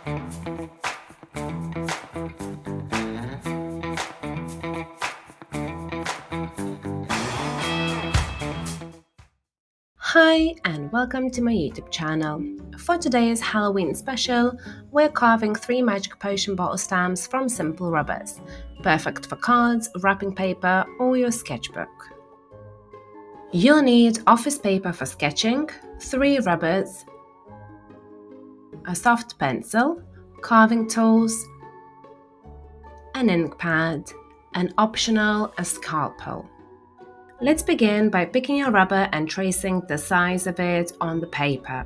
Hi and welcome to my YouTube channel. For today's Halloween special, we're carving 3 magic potion bottle stamps from simple rubbers, perfect for cards, wrapping paper or your sketchbook. You'll need office paper for sketching, 3 rubbers, a soft pencil, carving tools, an ink pad, and optional a scalpel. Let's begin by picking your rubber and tracing the size of it on the paper.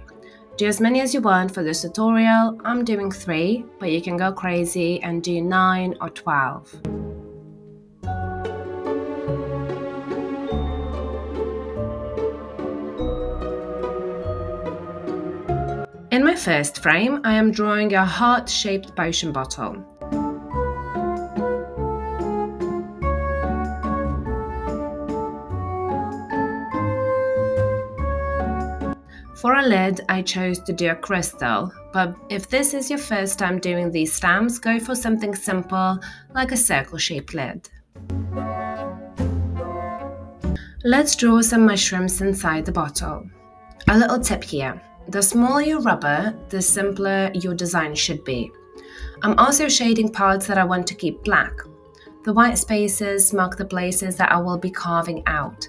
Do as many as you want for this tutorial. I'm doing 3, but you can go crazy and do 9 or 12. In my first frame, I am drawing a heart-shaped potion bottle. For a lid, I chose to do a crystal, but if this is your first time doing these stamps, go for something simple like a circle-shaped lid. Let's draw some mushrooms inside the bottle. A little tip here, the smaller your rubber, the simpler your design should be. I'm also shading parts that I want to keep black. The white spaces mark the places that I will be carving out.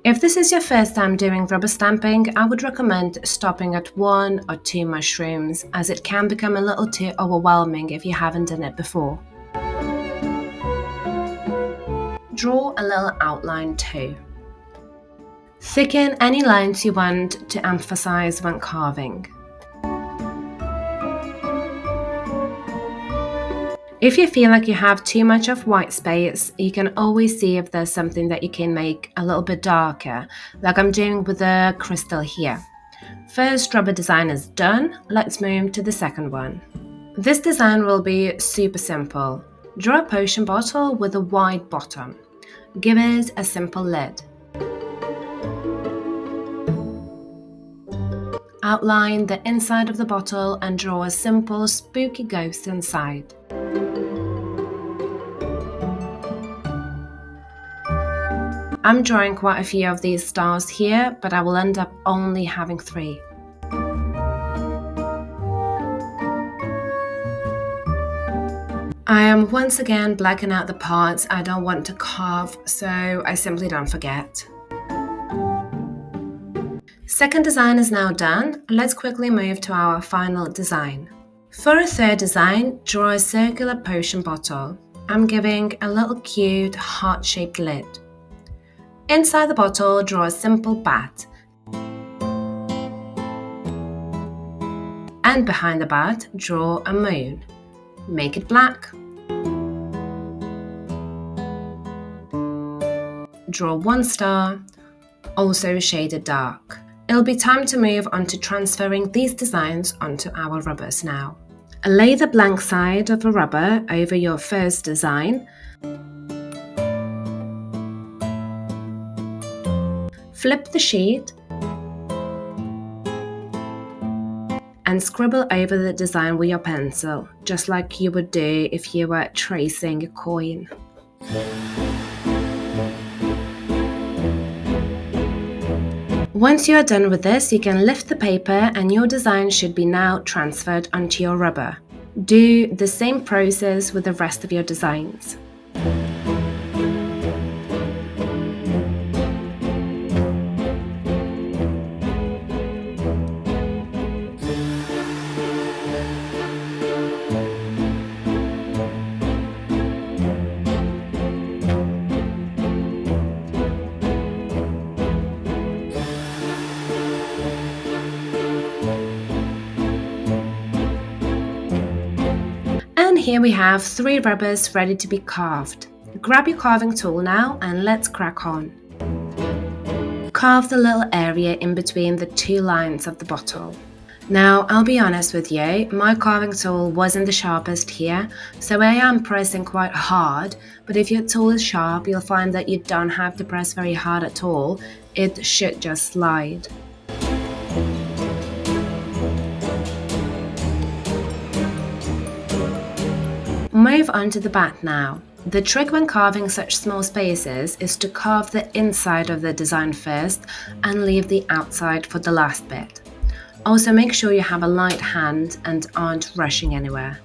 If this is your first time doing rubber stamping, I would recommend stopping at 1 or 2 mushrooms, as it can become a little too overwhelming if you haven't done it before. Draw a little outline too. Thicken any lines you want to emphasize when carving. If you feel like you have too much of white space, you can always see if there's something that you can make a little bit darker, like I'm doing with the crystal here. First rubber design is done, let's move to the second one. This design will be super simple. Draw a potion bottle with a wide bottom. Give it a simple lid. Outline the inside of the bottle and draw a simple spooky ghost inside. I'm drawing quite a few of these stars here, but I will end up only having 3. I am once again blacking out the parts I don't want to carve, so I simply don't forget. Second design is now done. Let's quickly move to our final design. For a third design, draw a circular potion bottle. I'm giving a little cute heart-shaped lid. Inside the bottle, draw a simple bat. And behind the bat, draw a moon. Make it black. Draw 1 star, also shaded dark. It'll be time to move on to transferring these designs onto our rubbers now. Lay the blank side of a rubber over your first design. Flip the sheet and scribble over the design with your pencil, just like you would do if you were tracing a coin. Once you are done with this, you can lift the paper and your design should be now transferred onto your rubber. Do the same process with the rest of your designs. And here we have 3 rubbers ready to be carved. Grab your carving tool now and let's crack on. Carve the little area in between the 2 lines of the bottle. Now, I'll be honest with you, my carving tool wasn't the sharpest here, so I am pressing quite hard, but if your tool is sharp, you'll find that you don't have to press very hard at all, it should just slide. Move on to the back now. The trick when carving such small spaces is to carve the inside of the design first and leave the outside for the last bit. Also make sure you have a light hand and aren't rushing anywhere.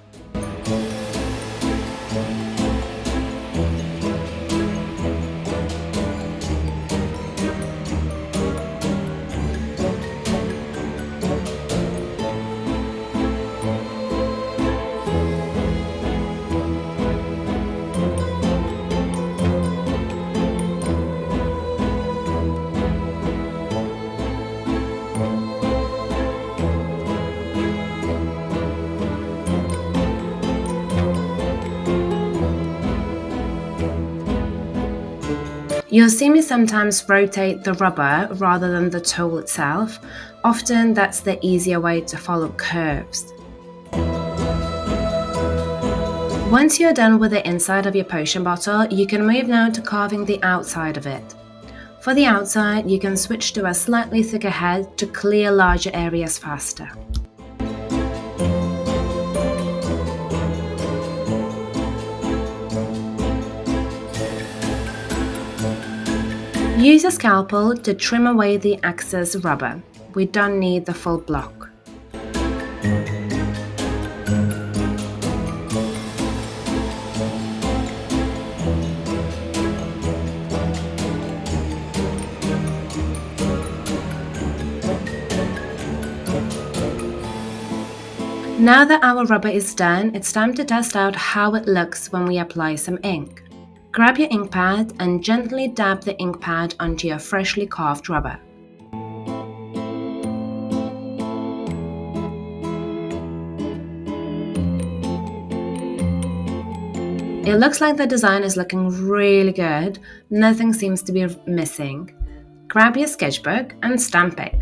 You'll see me sometimes rotate the rubber rather than the tool itself. Often that's the easier way to follow curves. Once you're done with the inside of your potion bottle, you can move now to carving the outside of it. For the outside, you can switch to a slightly thicker head to clear larger areas faster. Use a scalpel to trim away the excess rubber. We don't need the full block. Now that our rubber is done, it's time to test out how it looks when we apply some ink. Grab your ink pad and gently dab the ink pad onto your freshly carved rubber. It looks like the design is looking really good, nothing seems to be missing. Grab your sketchbook and stamp it.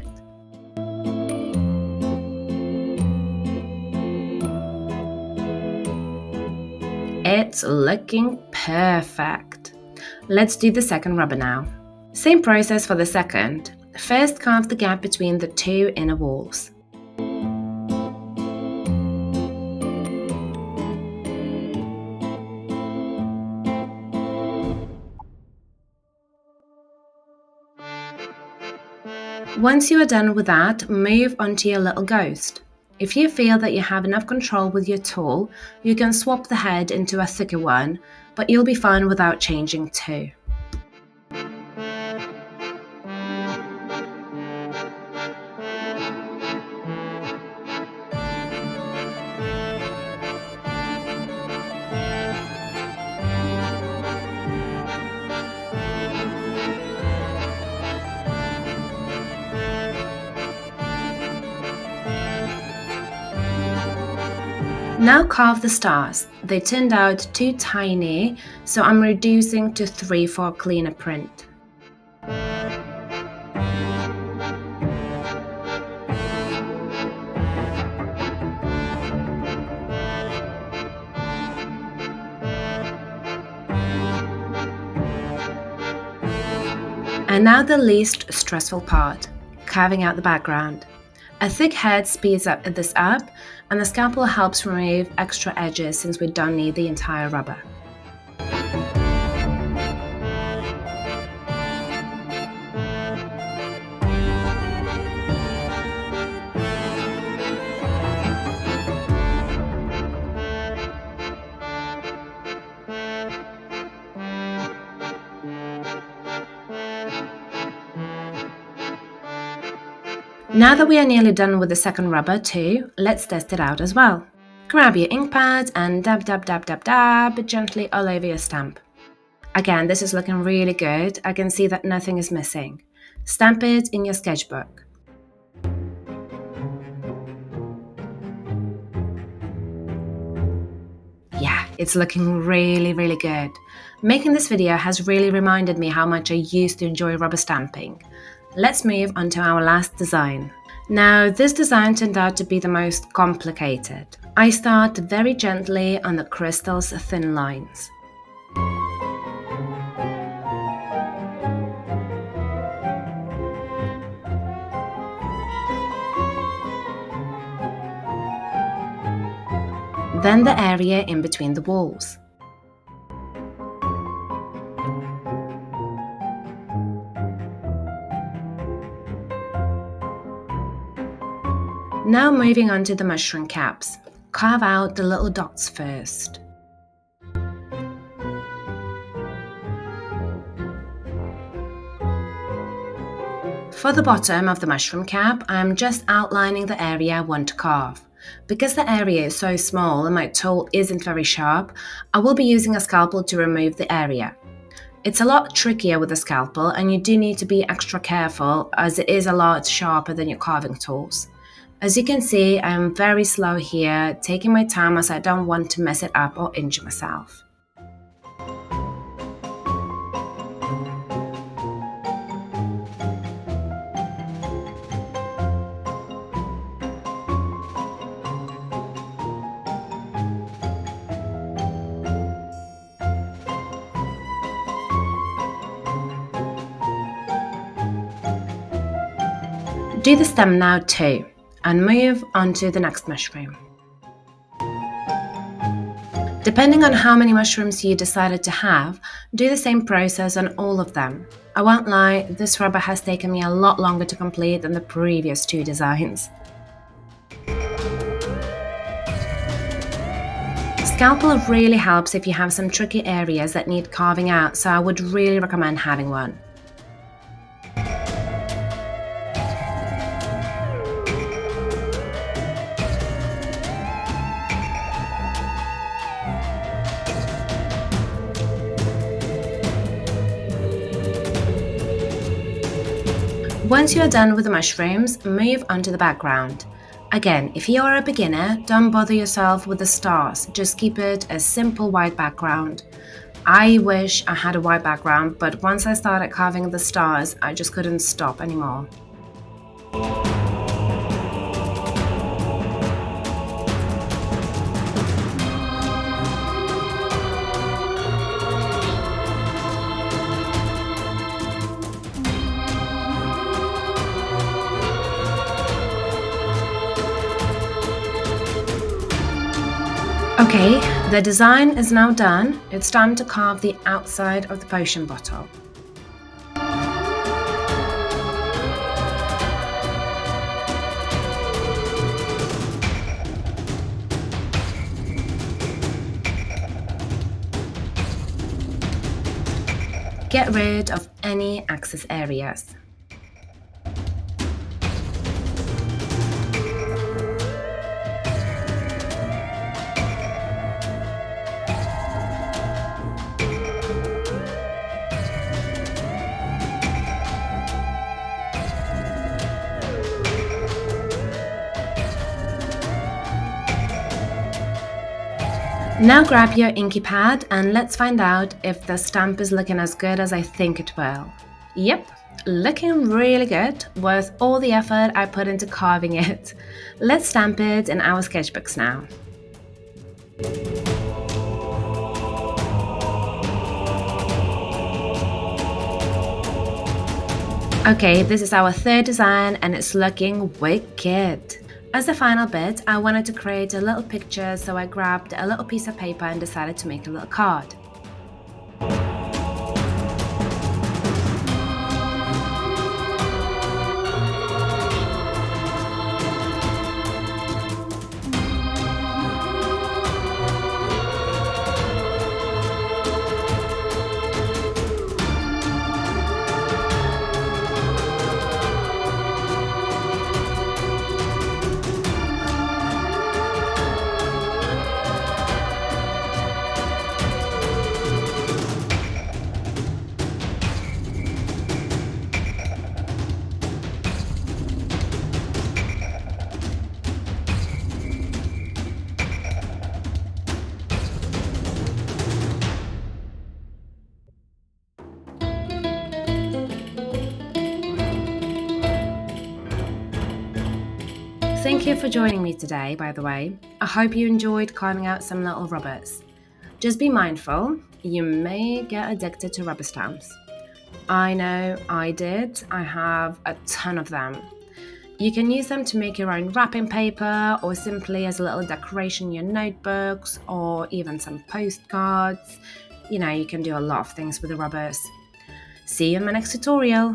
It's looking perfect. Let's do the second rubber now. Same process for the second. First carve the gap between the two inner walls. Once you are done with that, move on to your little ghost. If you feel that you have enough control with your tool, you can swap the head into a thicker one, but you'll be fine without changing too. Now carve the stars. They turned out too tiny, so I'm reducing to 3 for a cleaner print. And now the least stressful part, carving out the background. A thick head speeds this up, and the scalpel helps remove extra edges since we don't need the entire rubber. Now that we are nearly done with the second rubber too, let's test it out as well. Grab your ink pad and dab gently all over your stamp. Again, this is looking really good. I can see that nothing is missing. Stamp it in your sketchbook. Yeah, it's looking really good. Making this video has really reminded me how much I used to enjoy rubber stamping. Let's move on to our last design. Now, this design turned out to be the most complicated. I start very gently on the crystal's thin lines. then the area in between the walls. Now moving on to the mushroom caps. Carve out the little dots first. For the bottom of the mushroom cap, I am just outlining the area I want to carve. Because the area is so small and my tool isn't very sharp, I will be using a scalpel to remove the area. It's a lot trickier with a scalpel, and you do need to be extra careful as it is a lot sharper than your carving tools. As you can see, I am very slow here, taking my time as I don't want to mess it up or injure myself. Do the stem now too, and move on to the next mushroom. Depending on how many mushrooms you decided to have, do the same process on all of them. I won't lie, this rubber has taken me a lot longer to complete than the previous two designs. Scalpel really helps if you have some tricky areas that need carving out, so I would really recommend having one. Once you are done with the mushrooms, move on to the background. Again, if you are a beginner, don't bother yourself with the stars, just keep it a simple white background. I wish I had a white background, but once I started carving the stars, I just couldn't stop anymore. Okay, the design is now done. It's time to carve the outside of the potion bottle. Get rid of any excess areas. Now grab your inky pad and let's find out if the stamp is looking as good as I think it will. Yep, looking really good, worth all the effort I put into carving it. Let's stamp it in our sketchbooks now. Okay, this is our third design and it's looking wicked. As the final bit, I wanted to create a little picture, so I grabbed a little piece of paper and decided to make a little card. Thank you for joining me today, by the way. I hope you enjoyed carving out some little rubbers. Just be mindful, you may get addicted to rubber stamps. I know I did. I have a ton of them. You can use them to make your own wrapping paper or simply as a little decoration in your notebooks or even some postcards. You can do a lot of things with the rubbers. See you in my next tutorial.